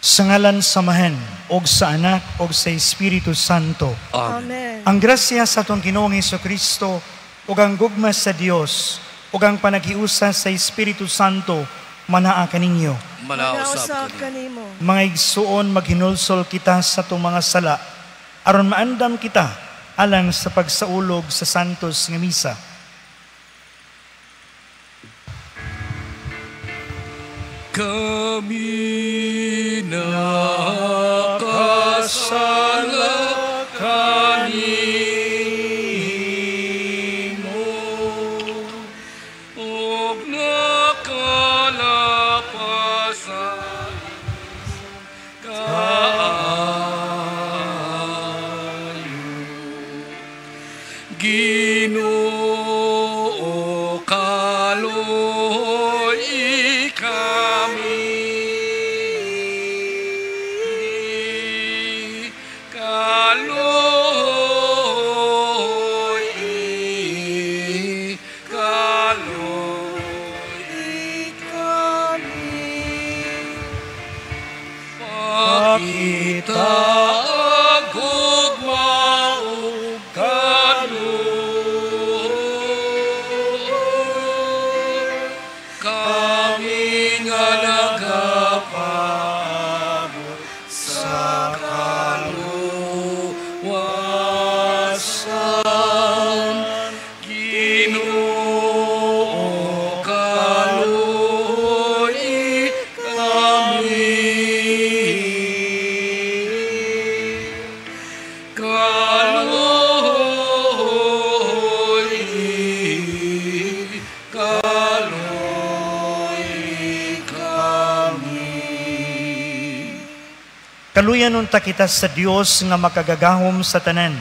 Sa ngalan samahan, og sa Anak, og sa Espiritu Santo. Amen. Ang grasya sa atong Ginoong Hesukristo, ug ang gugma sa Dios, ug ang panagiusa sa Espiritu Santo, manaa kaninyo. Manausap kanimo. Mga igsuon, maghinulsol kita sa itong mga sala, aron maandam kita alang sa pagsaulog sa santos nga misa. Kami nakasala kanimo, ug nakalapasan kaayo. Ginoo kaloy kami, kita gugma ug kaluoy, kami nga nagapabot sa kaluwasan. Ginoo kaloy kami, Kaluyan unta kita sa Dios nga makagagahom sa tanan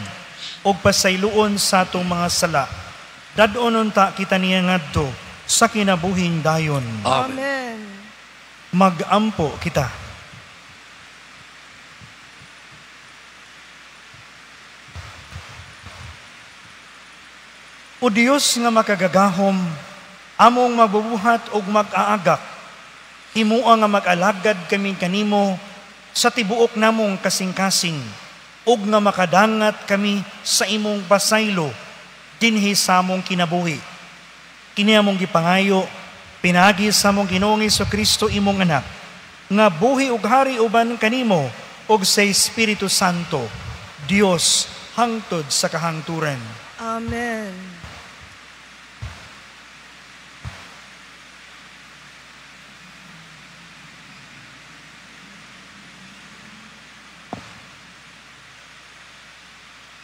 ug pasayloon sa atong mga sala. Dadon unta kita niya ngadto sa kinabuhing dayon. Amen. Magampo kita. O Dios nga makagagahom, among mabubuhat ug mag-aagak, himuang nga mag-alagad kami kanimo sa tibuok namong kasing-kasing, ug nga makadangat kami sa imong pasaylo, dinhi sa among kinabuhi. Kini among gipangayo, pinagi sa among Ginoong Hesukristo imong anak, nga buhi ug hari uban kanimo, ug sa Espiritu Santo, Dios hangtod sa kahangturan. Amen.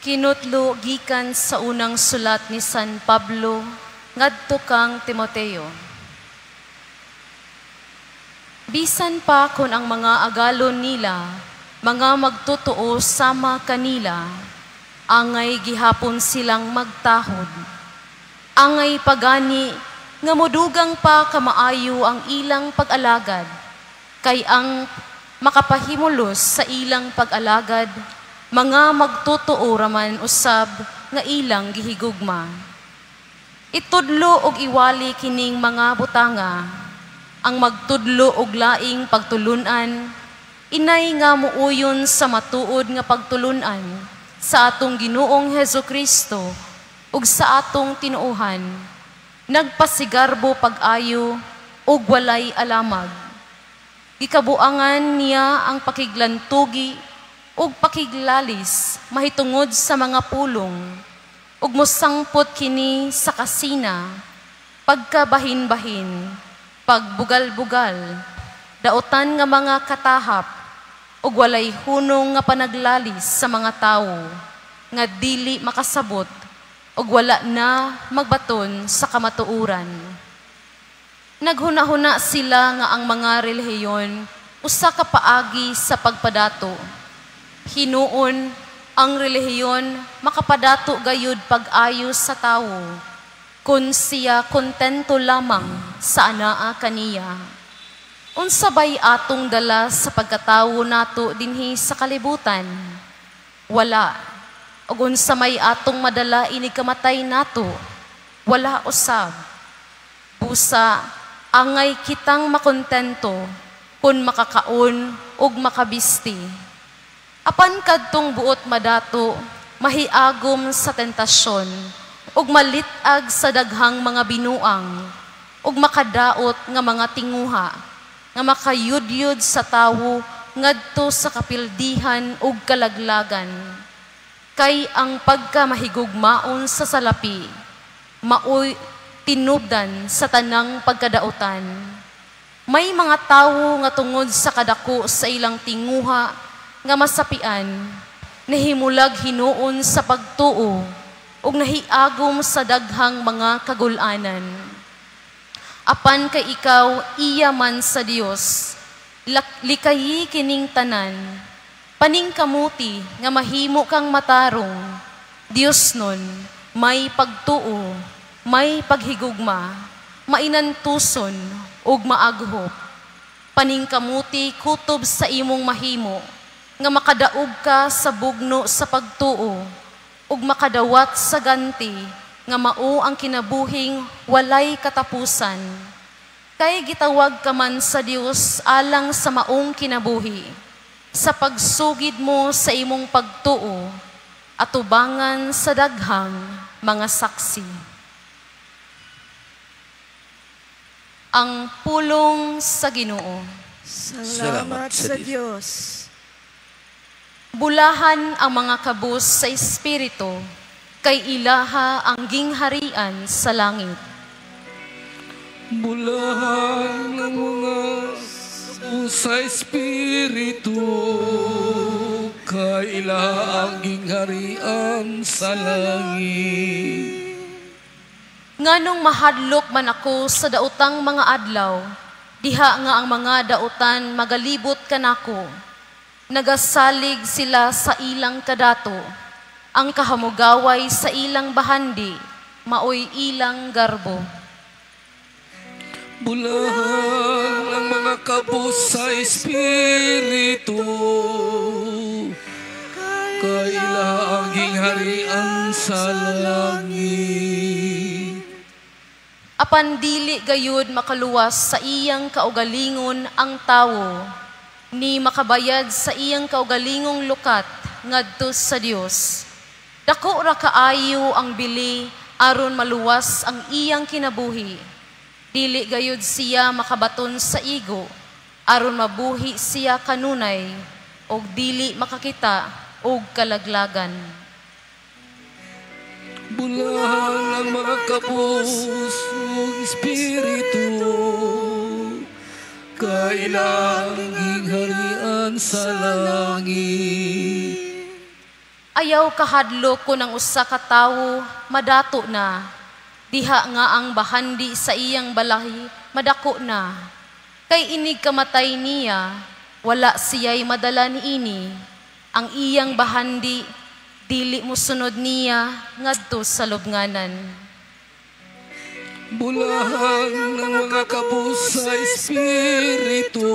Kinutlo gikan sa unang sulat ni San Pablo ngadto kang Timoteo. Bisan pa kun ang mga agalon nila, mga magtotoo sama kanila, angay gihapon silang magtahod. Angay pagani nga modugang pa kamaayo ang ilang pag-alagad, kay ang makapahimulos sa ilang pag-alagad, mga magtotoo raman usab nga ilang gihigugma. Itudlo og iwali kining mga butanga, ang magtudlo og laing pagtulunan, inay nga muuyon sa matuod nga pagtulunan sa atong Ginoong Hesukristo ug sa atong tinuohan, nagpasigarbo pag-ayo ug walay alamag. Gikabuangan niya ang pakiglantugi ug pakiglalis mahitungod sa mga pulong, ug mosangpot kini sa kasina, pagkabahin-bahin, pagbugal-bugal, dautan nga mga katahap, ug walay hunong nga panaglalis sa mga tawo, nga dili makasabot, ug wala na magbaton sa kamatuuran. Naghuna-huna sila nga ang mga relihiyon usa ka paagi sa pagpadato. Hinuon ang relihiyon makapadato gayud pag-ayo sa tawo, kun siya kontento lamang sa anaa kaniya. Unsa bay atong dala sa pagkatawo nato dinhi sa kalibutan? Wala. Ug unsa may atong madala ini kamatay nato? Wala usab. Busa angay kitang makontento kun makakaon ug makabisti. Apan kadtong buot madato, mahiagom sa tentasyon, ug malitag sa daghang mga binuang, ug makadaot nga mga tinguha, nga makayudyod sa tawo ngadto sa kapildihan ug kalaglagan. Kay ang pagkamahigugmaon sa salapi, maoy tinubdan sa tanang pagkadaotan. May mga tawo nga tungod sa kadako sa ilang tinguha nga masapian, nahimulag hinuon sa pagtuo ug nahiagom sa daghang mga kagulanan. Apan kay ikaw iya man sa Dios, likayi kining tanan, paning kamuti nga mahimo kang matarong. Dios nun, may pagtuo, may paghigugma, mainantuson ug maaghop. Paning kamuti kutob sa imong mahimo, nga makadaog ka sa bugno sa pagtuo, ug makadawat sa ganti, nga mao ang kinabuhing walay katapusan. Kay gitawag ka man sa Dios alang sa maong kinabuhi, sa pagsugid mo sa imong pagtuo, atubangan sa daghang mga saksi. Ang pulong sa Ginoo. Salamat sa Diyos. Bulahan ang mga kabus sa Espiritu, kay ilaha ang gingharian sa langit. Bulahan ng mga sa Espiritu, kaila ang gingharian sa langit. Nganong mahadlok man ako sa daotang mga adlaw, diha nga ang mga daotan magalibot kanako. Nagasalig sila sa ilang kadato, ang kahamugaway sa ilang bahandi, maoy ilang garbo. Bulahan ang mga kabus sa Espiritu, kaila ang gingharian sa langit. Apan dili gayud makaluwas sa iyang kaugalingon ang tawo, ni makabayad sa iyang kaugalingong lukat ngadto sa Dios. Dako ra kaayo ang bili aron maluwas ang iyang kinabuhi. Dili gayud siya makabaton sa igo aron mabuhi siya kanunay og dili makakita og kalaglagan. Bulahan ang mga kabus ng Espiritu, kailang gingharian sa langit. Ayaw kahadlok ko ng usa ka tawo, madato na. Diha nga ang bahandi sa iyang balahi, madako na. Kay inig kamatay niya, wala siya'y madala niini. Ang iyang bahandi, dili mo sunod niya, ngadto sa lubnganan. Bulahan ng mga kabus sa Espiritu,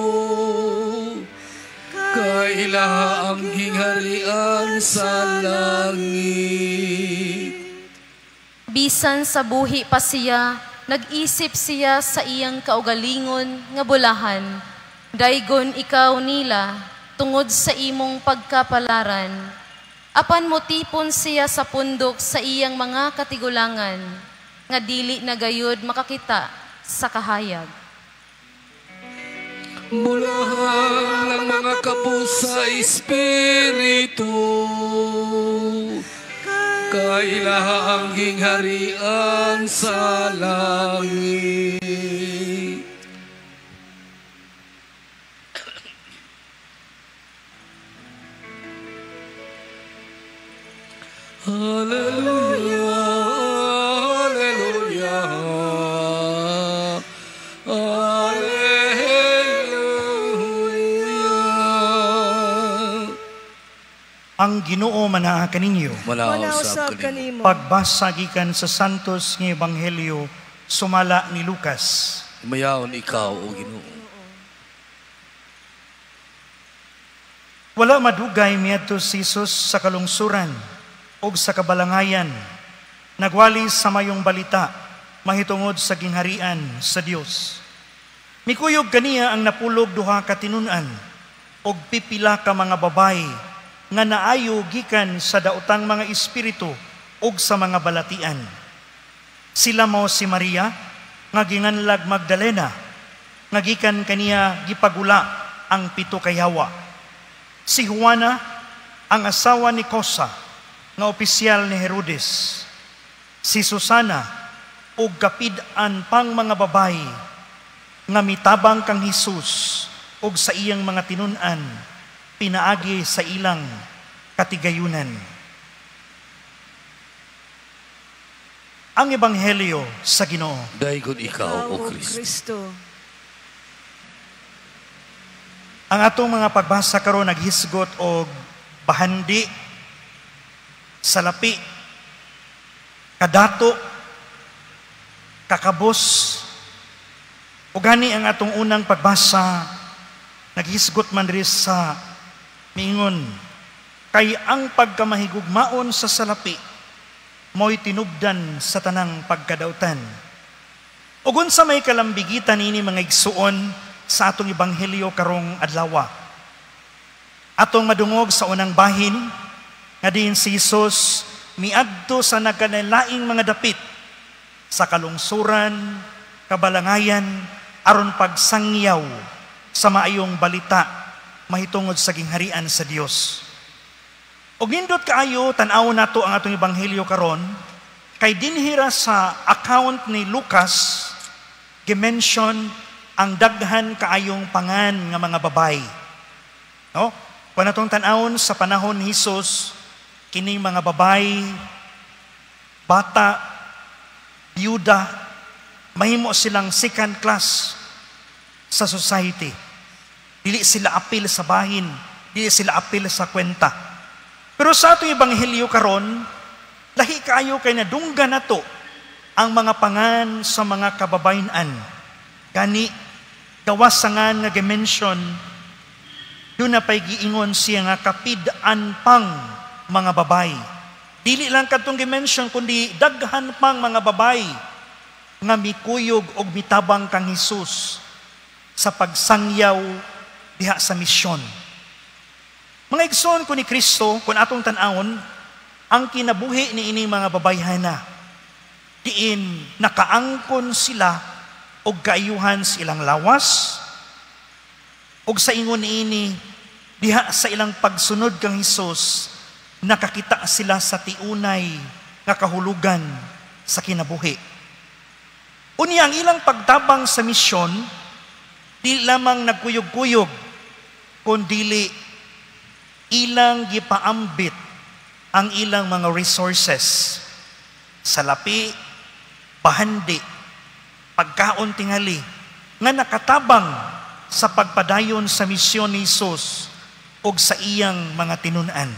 kaila ang gingharian sa langit. Bisan sa buhi pa siya, nag-isip siya sa iyang kaugalingon nga bulahan. Daygon ikaw nila, tungod sa imong pagkapalaran. Apan mo tipon siya sa pundok sa iyang mga katigulangan, nga dili na gayud makakita sa kahayag. Bulahan ng mga kabus sa Espiritu, kaila ang gingharian sa langit. Hallelujah, hallelujah, hallelujah. Ang Ginoo manaa kaninyo. Manausap kanimo. Pagbasa gikan sa santos nga ebanghelyo sumala ni Lucas. Mayaon ikaw, O Ginoo. Wala madugay miadto si Jesus sa kalungsuran ug sa kabalangayan, nagwali sa mayong balita mahitungod sa gingharian sa Dios. Mikuyog kaniya ang napulog duha ka tinunan og pipila ka mga babay nga naayo gikan sa daotang mga espiritu ug sa mga balatian. Sila mo si Maria nga ginganlag Magdalena nga gikan kaniya gipagula ang 7 ka yawa. Si Juana ang asawa ni Cosa nga opisyal ni Herodes. Si Susana ug kapid-an pang mga babay nga mitabang kang Hesus ug sa iyang mga tinunan pinaagi sa ilang katigayunan. Ang Ebanghelyo sa Ginoo. Dayon ikaw, O Kristo. Ang atong mga pagbasa karon naghisgot og bahandi, salapi, kadato, kakabos. O gani ang atong unang pagbasa, naghisgot man rin sa mingon, kay ang pagkamahigugmaon sa salapi, mo'y tinubdan sa tanang pagkadautan. Ugon sa may kalambigitan ini mga igsuon sa atong Ebanghelyo karong adlaw. Atong madungog sa unang bahin, nga diin si Jesus miadto sa nagkanilaing mga dapit, sa kalungsuran, kabalangayan, aron pagsangyaw sa maayong balita mahitungod sa gingharian sa Dios. Og nindot kaayo tan-aw nato ang atong Ebanghelyo karon, kay dinhira sa account ni Lucas gimension ang daghan kaayong pangan nga mga babay. No? Kung natong tan-awon sa panahon ni Jesus, kining mga babay, bata, byuda, mahimo silang second class sa society. Dili sila apil sa bahin, dili sila apil sa kwenta. Pero sa atong Ebanghelyo karon, lahi kaayo kay nadunggan nato ang mga pangan sa mga kababayan. Gani gawas sa nga gimension, doon na pa'y giingon siya nga kapid-an pang mga babay. Dili lang katong gimension, kundi daghan pang mga babay nga mikuyog og mitabang kang Hesus sa pagsangyaw diha sa misyon. Mga igsoon ko ni Kristo, kung atong tan-awon, ang kinabuhi ni ini mga babayhana, diin nakaangkon sila og kaayuhan sa ilang lawas, og sa ingon ini, diha sa ilang pagsunod kang Hesus, nakakita sila sa tiunay nga kahulugan sa kinabuhi. Unya ang ilang pagtabang sa misyon, di lamang nagkuyog-kuyog, kundi ilang gipaambit ang ilang mga resources, salapi, bahandi, pagkaon tingali, nga nakatabang sa pagpadayon sa misyon ni Jesus o sa iyang mga tinunan.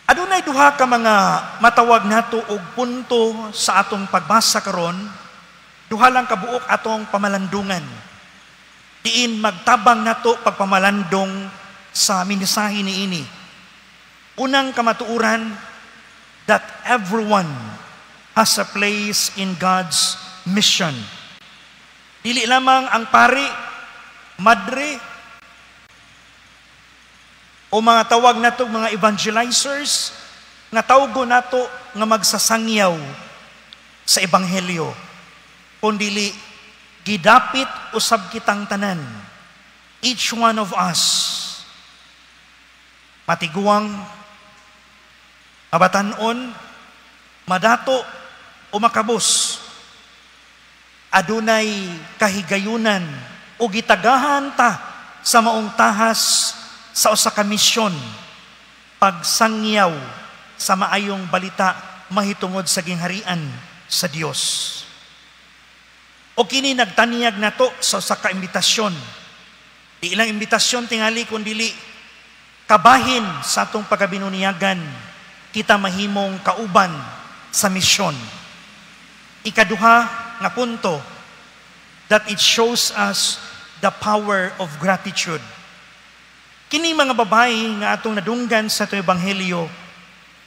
Adunay duha ka mga matawag nato og punto sa atong pagbasa karon, duha lang kabuok atong pamalandungan. Diin magtabang nato pagpamalandong sa minisahe niini. Unang kamatuuran, that everyone has a place in God's mission. Dili lamang ang pari, madre, o mga tawag nato mga evangelizers, nga tawgo nato nga magsasangyaw sa Ebanghelyo. Kundili, gidapit usab kitang tanan, each one of us, matiguang, mabatanon, madato, o makabos, adunay kahigayunan o gitagahan ta sa maong tahas sa usa ka misyon, pagsangyaw sa maayong balita mahitungod sa gingharian sa Dios. O kini nagtaniyag nato sa usa ka imbitasyon. Di ilang imbitasyon tingali kundi kabahin sa atong pagkabinuniyagan, kita mahimong kauban sa misyon. Ikaduha nga punto, that it shows us the power of gratitude. Kini mga babae nga atong nadunggan sa itong Ebanghelyo,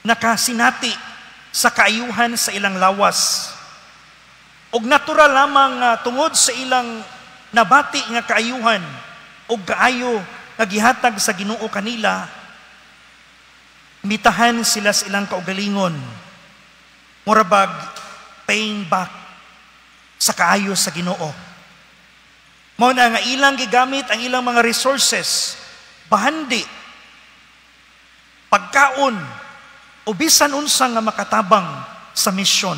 nakasinati sa kaayuhan sa ilang lawas. og natural lamang tungod sa ilang nabati nga kaayuhan og kaayo nga gihatag sa Ginoo kanila, mitahan sila sa ilang kaugalingon, murabag paying back sa kaayo sa Ginoo. Mao na nga ilang gigamit ang ilang mga resources, bahandi, pagkaon, o bisan unsa nga makatabang sa misyon.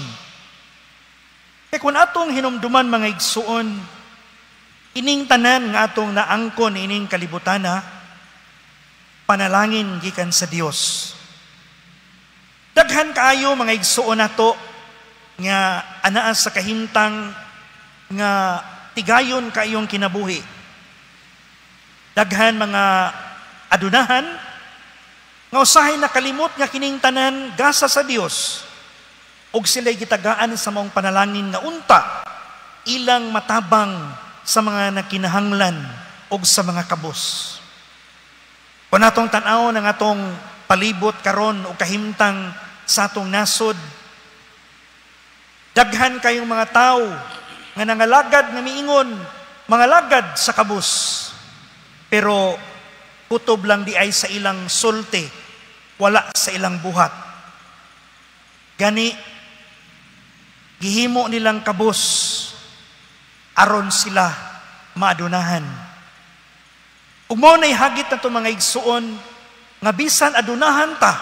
Kaya kung atong hinumduman mga igsuon, ining tanan nga atong naangkon ining kalibutana, panalangin gikan sa Dios. Daghan kaayo mga igsuon nato nga anaa sa kahimtang nga tigayon kaayong kinabuhi. Daghan mga adunahan nga usahay nakalimot nga kining tanan gasa sa Dios, og sila'y gitagaan sa maong panalangin nga unta ilang matabang sa mga nakinahanglan og sa mga kabus. Kung atong tan-aw ng atong palibot karon o kahimtang sa atong nasod, daghan kayong mga tao nga nangalagad nga miingon, mga lagad sa kabus, pero kutob lang di ay sa ilang sulti, wala sa ilang buhat. Gani, gihimo nilang kabus aron sila maadunahan. Ug mao nay hagit nato mga igsuon nga bisan adunahan ta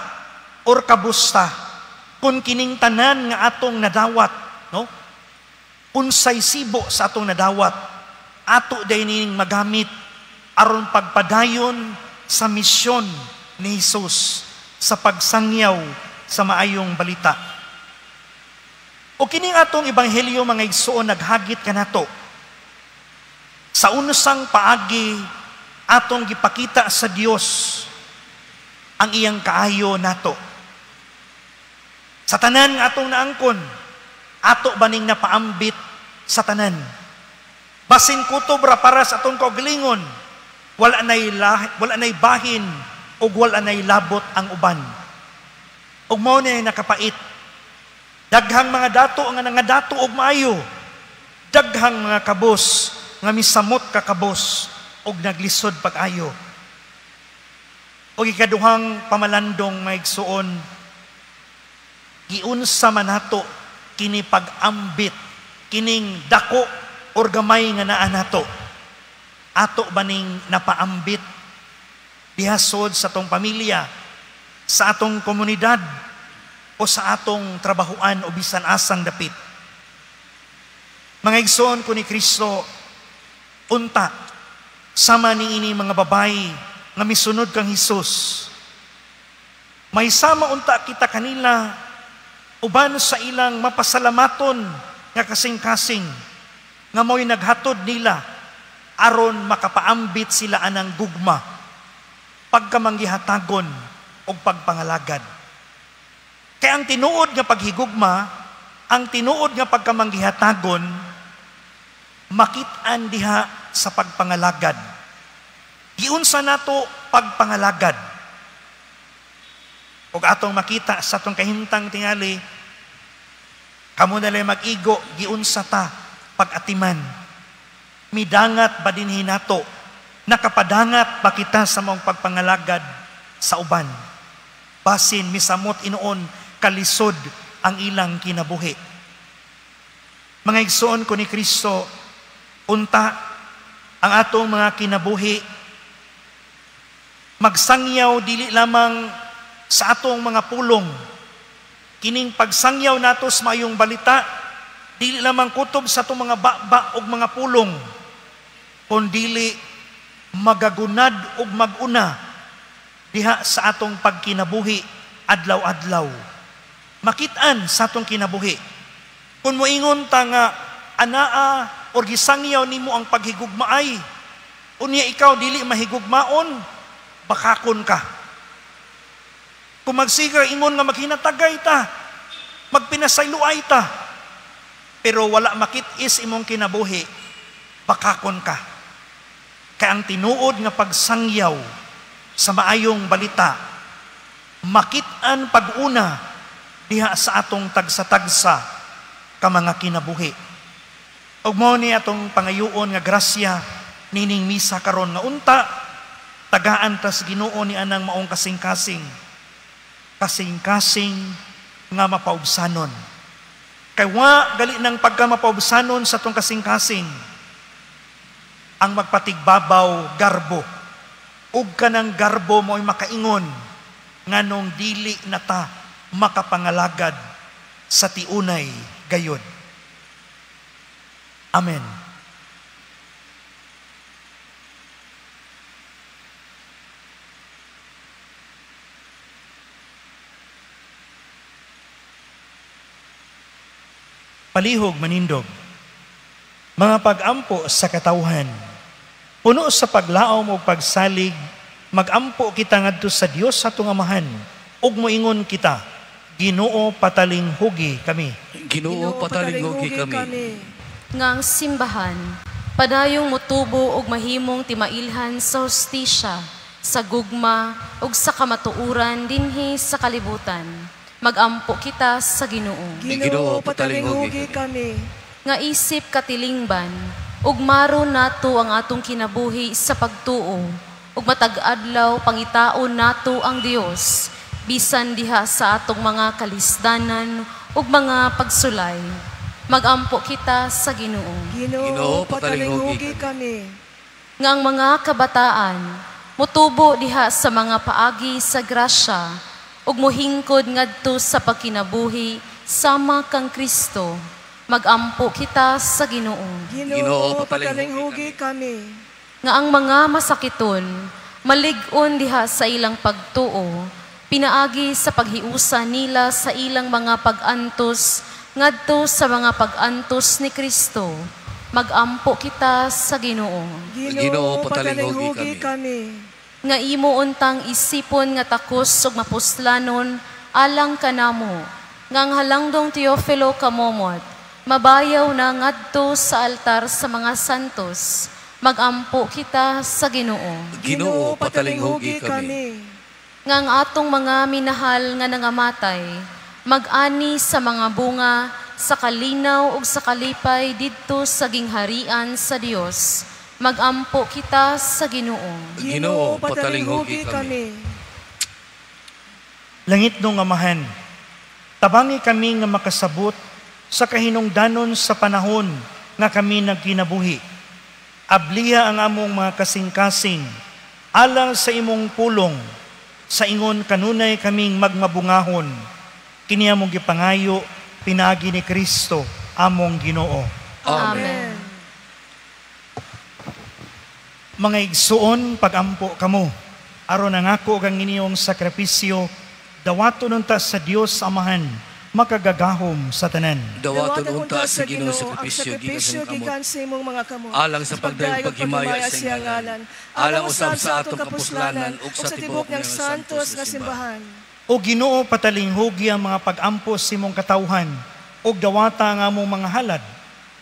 or kabus ta, kun kining tanan nga atong nadawat, no? Unsay sibo sa atong nadawat, ato dining magamit aron pagpadayon sa misyon ni Jesus sa pagsangyaw sa maayong balita. O kining atong ebanghelyo mga igsuon naghagit kanato sa unusang paagi atong gipakita sa Dios ang iyang kaayo nato. Sa tanan nga atong naangkon, ato baning napaambit sa tanan. Basin kutob ra para sa atong kaugalingon, wala nay bahin ug wala nay labot ang uban. Ug mao na nakapait. Daghang mga dato nga nangadato og maayo, daghang mga kabos nga misamot ka kabos og naglisod pag-ayo. Og ikaduhang pamalandong maigsuon, giunsa man nato kini pag-ambit, kining dako or gamay nga naa nato. Ato baning napaambit dihasod sa atong pamilya, sa atong komunidad, o sa atong trabahuan o bisan asang dapit. Mga igsoon ko ni Kristo, unta, sama ni ini mga babay nga misunod kang Hesus. May sama unta kita kanila, uban sa ilang mapasalamaton nga kasing-kasing, nga mo'y naghatod nila, aron makapaambit sila anang gugma, pagkamanggihatagon o pagpangalagad. Kaya ang tinuod nga paghigugma, ang tinuod nga pagkamanggihatagon, makit-an diha sa pagpangalagad. Giunsa nato pagpangalagad. Ug atong makita sa atong kahimtang tingali, kamo na lang mag-igo, giunsa ta pag-atiman. Midangat ba dinhi nato, nakapadangat ba kita sa mong pagpangalagad sa uban? Basin misamot inoon kalisod ang ilang kinabuhi. Mga igsoon ko ni Kristo, unta ang atong mga kinabuhi, magsangyaw dili lamang sa atong mga pulong. Kining pagsangyaw nato sa mayong balita, dili lamang kutob sa atong mga baba o mga pulong, kundili magagunad o maguna diha sa atong pagkinabuhi adlaw-adlaw. Makit-an sa atong kinabuhi. Kung moingon ta nga anaa or gisangyaw nimo ang paghigugmaay, unya ikaw dili mahigugmaon, bakakon ka. Kung magsiga ingon nga maghinatagay ta, magpinasayloay ta, pero wala makit-is imong kinabuhi, bakakon ka. Kaya ang tinuod nga pagsangyaw sa maayong balita, makit-an pag-una diha sa atong tagsa-tagsa ka mga kinabuhi. ug mao ni atong pangayoon nga grasya nining misa karon nga unta tagaan tas Ginoo ni anang maong kasing-kasing nga mapaubsanon. Kay wa gali ng pagka mapaubsanon sa tong kasing-kasing ang magpatigbabaw garbo. Ug kanang garbo mo'y makaingon nganong dili na ta makapangalagad sa tiunay gayod. Amen. Palihog manindog, mga pag-ampo sa katawhan, puno sa paglaom o pagsalig, mag-ampo kita ngadto sa Dios sa atong Amahan, ug moingon kita, Ginoo pataling hugi kami. Ginoo pataling hugi kami. Ngang simbahan, padayong motubo og mahimong timailhan sa hustisya, sa gugma ug sa kamatuuran dinhi sa kalibutan. Mag-ampo kita sa Ginoo. Ginoo pataling hugi kami. Nga isip katilingban, ug maro nato ang atong kinabuhi sa pagtuo, ug matag-adlaw pangitaon nato ang Dios, bisan diha sa atong mga kalisdanan ug mga pagsulay. Mag-ampo kita sa Ginoo. Ginoo pataling hugi kami. Nga ang mga kabataan, mutubo diha sa mga paagi sa grasya, ug mohingkod ngadto sa pagkinabuhi sama kang Kristo. Mag-ampo kita sa Ginoo. Ginoo pataling hugi kami. Nga ang mga masakiton, malig-on diha sa ilang pagtuo, pinaagi sa paghiusa nila sa ilang mga pag-antos ngadto sa mga pag-antos ni Kristo. Mag-ampo kita sa Ginoo. Ginoo pataling hugi kami. Nga imo untang isipon nga takos ug mapuslanon alang kanamo, nga ang halangdong Teofilo kamomot, mabayaw na ngadto sa altar sa mga santos. Mag-ampo kita sa Ginoo. Ginoo pataling hugi kami. Nga ang atong mga minahal nga nangamatay, mag-ani sa mga bunga, sa kalinaw ug sa kalipay didto sa gingharian sa Dios. Mag-ampo kita sa Ginoo. Ginoo pataling hugi kami. Langit nung Amahan, tabangi kami nga makasabot sa kahinungdanon sa panahon nga kami nagkinabuhi. Abliha ang among mga kasing-kasing, alang sa imong pulong, sa ingon kanunay kaming magmabungahon. Kini among gipangayo, pinaagi ni Kristo, among Ginoo. Amen. Mga igsuon, pag-ampo kamo, aron nangako kang inyong sakripisyo, dawaton unta sa Dios Amahan, makagagahom sa tanan. Dawaton unta sa Ginoo sakripisyo gikan sa imong mga kamot. Alang sa pagdayon paghimaya sa iyang ngalan. Alang usab sa atong kapuslanan ug sa tibuok ng santos nga simbahan. O Ginoo pataling hugi ang mga pag-ampo sa imong katawhan, ug dawata ang among mga halad,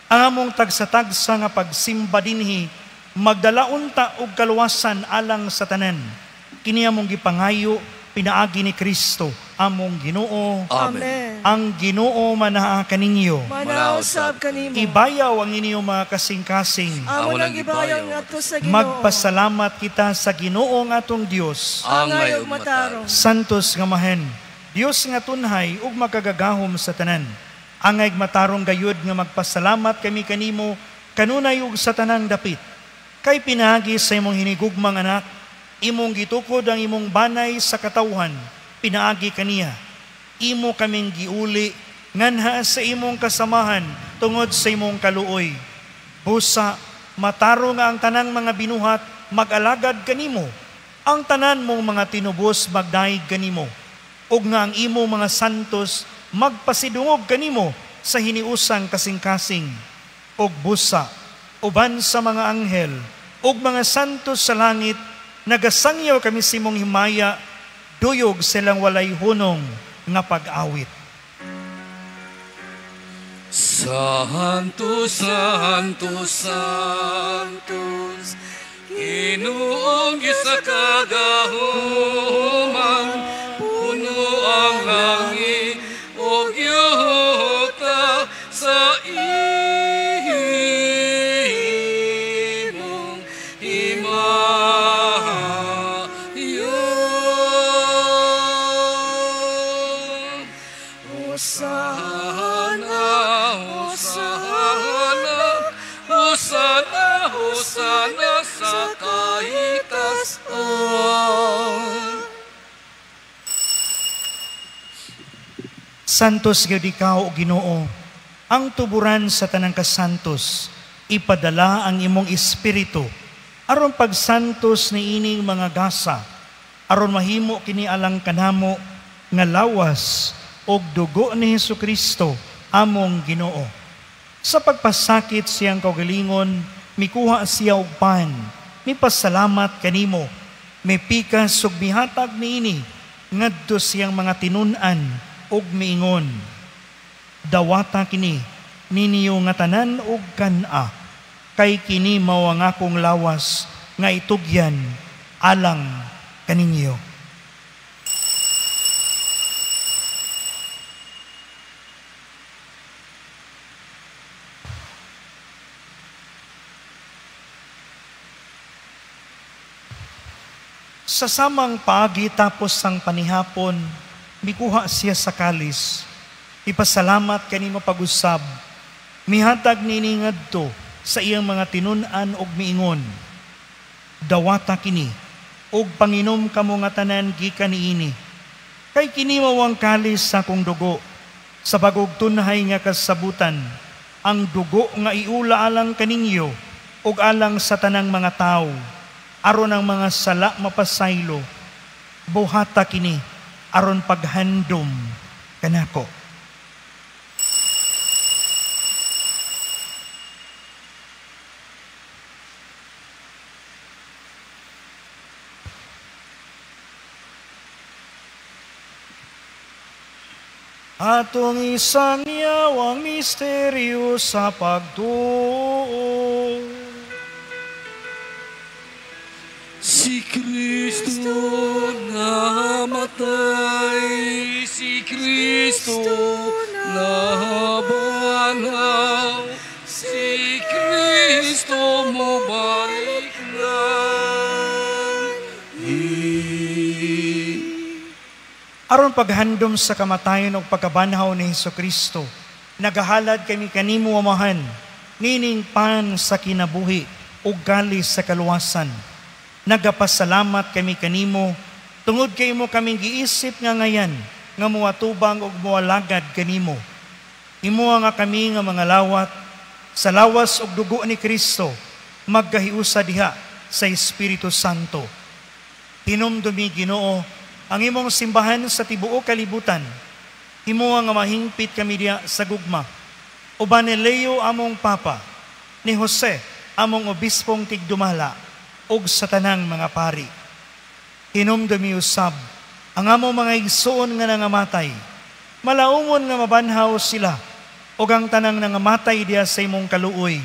ang among tagsa-tagsa nga pagsimba dinhi, magdala unta og kaluwasan alang sa tanan. Kini among gipangayo, pinaagi ni Kristo, among Ginoo. Amen. Ang Ginoo manaha kaninyo. Manausab kanimo. Ibayaw ang inyong mga kasing-kasing. Amo nang ibayaw ngadto sa Ginoo. Magpasalamat kita sa Ginoo nga atong Dios. Angay ug matarong. Santos nga Amahan, Dios nga tunhay ug makagagahom sa tanan. Angay matarong gayud nga magpasalamat kami kanimo kanunay ug sa tanang dapit. Kay pinagi sa imong hinigugmang anak, imong gitukod ang imong banay sa katawhan, pinaagi kaniya. Imo kaming giuli, nganha sa imong kasamahan, tungod sa imong kaluoy. Busa, mataro nga ang tanang mga binuhat, mag-alagad kanimo. Ang tanan mong mga tinubos, magdaig kanimo. Ug nga ang imo mga santos, magpasidungog kanimo sa hiniusang kasing-kasing. Ug busa, uban sa mga anghel, ug mga santos sa langit, nagasangyaw kami sa imong himaya, duyog silang walay hunong nga pag-awit. Santos, Santos, Santos, Ginoong isa kagahuman, puno ang langit o yuta sa iyo. Santos gyud ikaw, Ginoo, ang tuburan sa tanang kasantos, ipadala ang imong espiritu, aron pagsantos ni ining mga gasa, aron mahimo kini alang kanamo nga lawas og dugo ni Hesukristo among Ginoo. Sa pagpasakit siyang kaugalingon, mikuha siya og pan, mipasalamat kanimo, mipikas ug mihatag niini ngadto siyang mga tinun-an ug miingon, dawata kini ninyo nga tanan ug kan-a, kay kini mao ang akong lawas nga itugyan alang kaninyo. Sa samang paagi tapos sang panihapon, mikuha siya sa kalis. Ipasalamat kanimo pag-usab. Mihatag nini ngadto sa iyang mga tinun-an ug miingon, dawata kini ug panginom kamo nga tanan gikan niini. Kay kini mao ang kalis sa akong dugo, sa bagog tunhay nga kasabutan, ang dugo nga iula alang kaninyo ug alang sa tanang mga tawo, aron ang mga sala mapasaylo. Buhata kini aron paghandom kanako. Atong isang yawang misteryo sa pagtuo. Si Kristo namatay, si Kristo nabanaw, si Kristo mubalik na. Aron paghandom sa kamatayon ug pagkabanhaw ni Hesukristo, nagahalad kami kanimo amahan, nining pan sa kinabuhi ug galis sa kaluwasan. Nagapasalamat kami kanimo, tungod kay mo kaming giisip nga ngayan, nga muatubang ug mualagad kanimo. Imo nga kami nga mga lawat, sa lawas ug dugo ni Kristo, magkahiusa diha sa Espiritu Santo. Hinumdumi, Ginoo, ang imong simbahan sa tibuok kalibutan. Imo nga mahingpit kami diha sa gugma. Uban ni Leo among Papa, ni Jose among obispong tigdumala, ug sa tanang mga pari. Hinumdumi usab ang among mga igsoon nga nangamatay. Malaumon nga mabanhaw sila, ug ang tanang nangamatay diha sa imong kaluoy.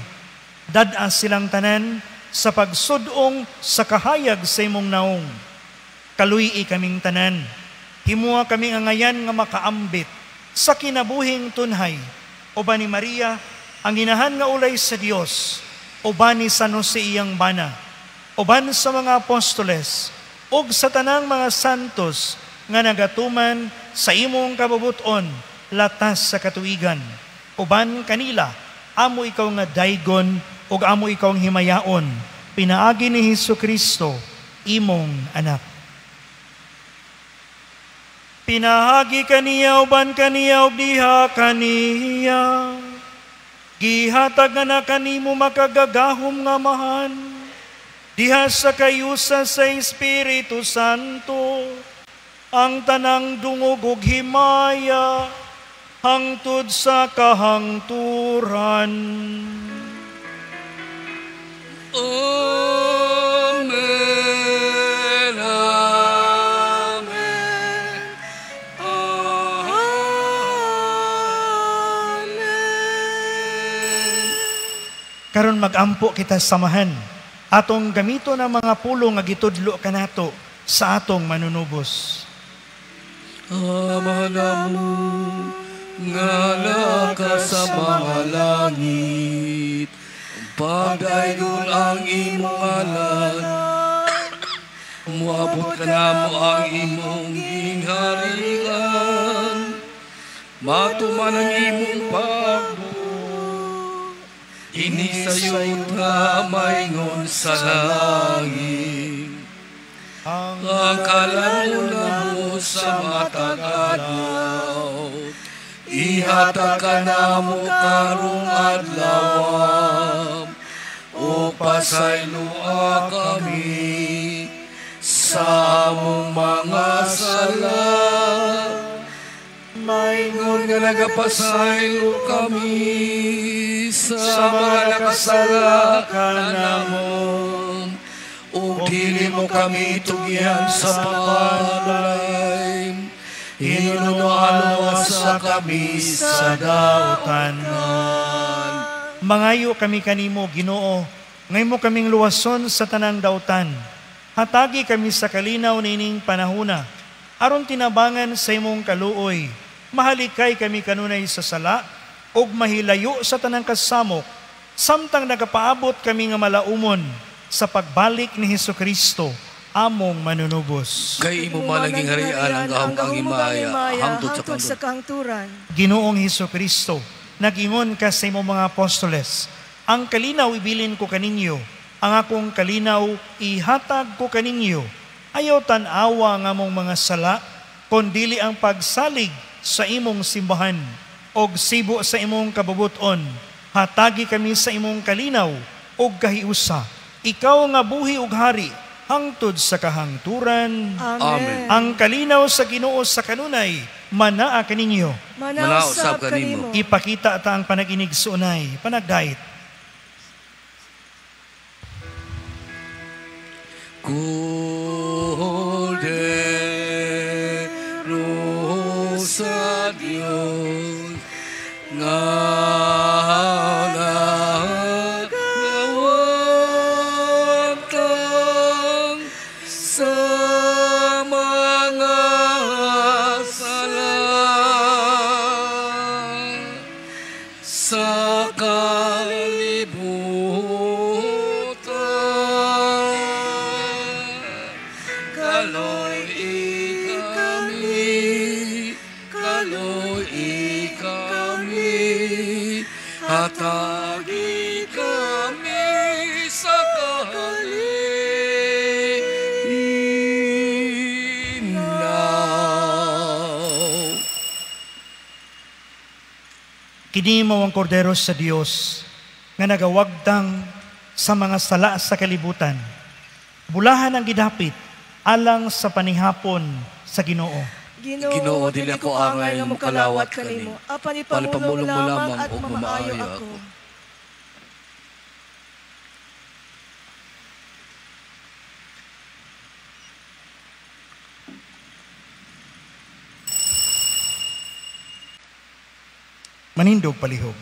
Dad-a silang tanan sa pagsudong sa kahayag sa imong naong. Kaluy-i kaming tanan. Himuha kaming angayan nga makaambit sa kinabuhing tunhay. Uban ni Maria, ang inahan nga ulay sa Dios. Uban ni San Jose iyang bana. Uban sa mga apostoles. Ug sa tanang mga santos nga nagatuman sa imong kabubuton latas sa katuigan. Uban kanila, amo ikaw nga daygon ug amo ikaw ang himayaon. Pinaagi ni Hesukristo, imong anak. Pinahagi kaniya uban kaniya ug diha kaniya. Gihatag na kanimo makagagahom nga mahan. Diha sa kayusa sa Espiritu Santo, ang tanang dungog ug himaya hangtod sa kahangturan. Amen. Karon magampo kita samahan, atong gamito ng mga pulong nga gitudlo kanato sa atong manunubos. Ama namo, ngala ka sa mga langit, pagdaygon ang imong ngalan, muabot ka namo ang imong gingharian, matuman ang imong pagbuo. Inisayod na maingon sa langit, ang kalamula mo sa matag adlaw, ihatag ka namo karong adlaw, upasayloa kami sa among mga sala. Maingon nga nagapasaylo kami sa mga nakasala kanamon, ug dili mo kami tugyan sa pagbalay, hinunuan-luwasa kami sa dautan. Mangayo kami kanimo, Ginoo, ngay mo kaming luwason sa tanang dautan. Hatagi kami sa kalinaw nining panahuna, aron tinabangan sa imong kaluoy. Mahalikay kami kanunay sa sala, ug mahilayo sa tanang kasamok, samtang nagapaabot kami nga malaumon sa pagbalik ni Hesukristo, among manunubos. Kay imo malaging harian ang gahong himaya hangtod sa kahangturan. Ginoong Hesukristo, nag-ingon ka sa imong mga apostoles, ang kalinaw ibilin ko kaninyo, ang akong kalinaw ihatag ko kaninyo. Ayaw tan-awa nga mong mga sala, kundili ang pagsalig sa imong simbahan, og sibo sa imong kabubuton. Hatagi kami sa imong kalinaw, og kahiusa. Ikaw nga buhi ug hari, hangtod sa kahangturan. Amen. Ang kalinaw sa Ginoo sa kanunay, manaa kaninyo. Manausab kanimo. Ipakita ta ang panaginig sa unay, panagdait. Kordero sa Diyos, nga nagawantang sa mga sala, sa hatagi kami sa kalinaw. Kini mao ang kordero sa Dios nga nagawagtang sa mga sala sa kalibutan. Bulahan ang gidapit alang sa panihapon sa Ginoo. Ginoo, dili ako angay nga mokalawat kanimo. Apan ipamulong mo lamang at mamaayo ako. Manindog palihog.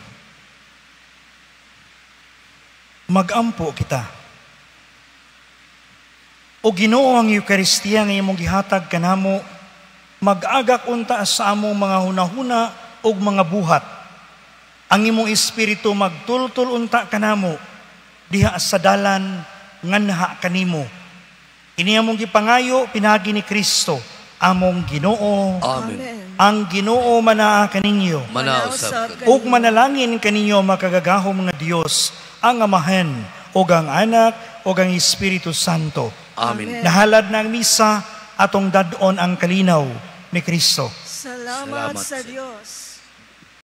Magampo kita. O Ginoo, ang Eukaristiya nga imong gihatag kanamo, mag-agak unta sa among mga hunahuna ug mga buhat. Ang imong espiritu magtultul unta kanamo diha sa dalan nganha kanimo. Ini among gipangayo pinagi ni Kristo, among Ginoo. Amen. Ang Ginoo manaa kaninyo. Manausab Ug manalangin kaninyo makagagahom nga Dios, ang Amahan ug ang Anak ug ang Espiritu Santo. Amen. Nahalad na ang misa, atong dadon ang kalinaw ni Kristo. Salamat sa Diyos.